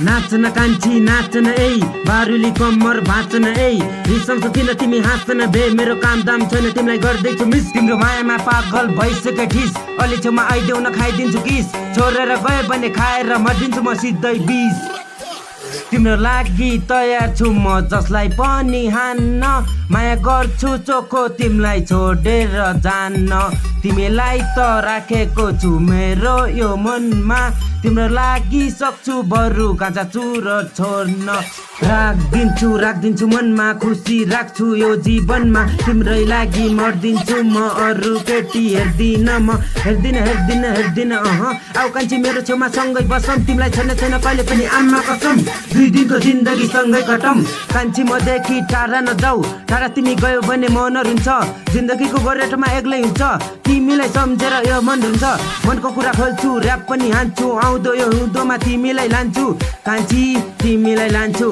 नाच्न कान्छी नाच्न ए बारुली कम्मर भाँच्न ए रिसाउँछ किन तिमी हाँस्न बे मेरो काम दाम छैन तिमीलाई गर्दैछु मिस तिम्रो मायामा पागल भइसके ठिस अलि छेउमा आइदेऊ न खाइदिन्छु किस छोडेर गयो भने खाएर मरिदिन्छु म सिधै बिस तिम्रो लागि तयार छु म जसलाई पनि हान्न माया गर्छु चोखो तिमीलाई छोडेर जान्न तिमीलाई त राखेको छु मेरो यो मनमा तिम्रो लागि सक्छु बरु गाँजा चुर छोड्न राखिदिन्छु मनमा खुसी राख्छु यो जीवनमा तिम्रै लागि मर्दिन्छु म अरू केटी हेर्दिन आउ कान्छी मेरो छेउमा सँगै बसौँ तिमीलाई छैन कहिले पनि आमा कसम 2 दिनको जिन्दगी सँगै कटौँ कान्छी मदेखि टाढा नजाऊ टाढा तिमी गयो भने मन हुन्छ जिन्दगीको गोरेटोमा एक्लै हुन्छ तिमीलाई सम्झेर यो मन हुन्छ मनको कुरा खोल्छु र्याप पनि हान्छु आउँदो यो हुँदोमा तिमीलाई लान्छु कान्छी तिमीलाई लान्छु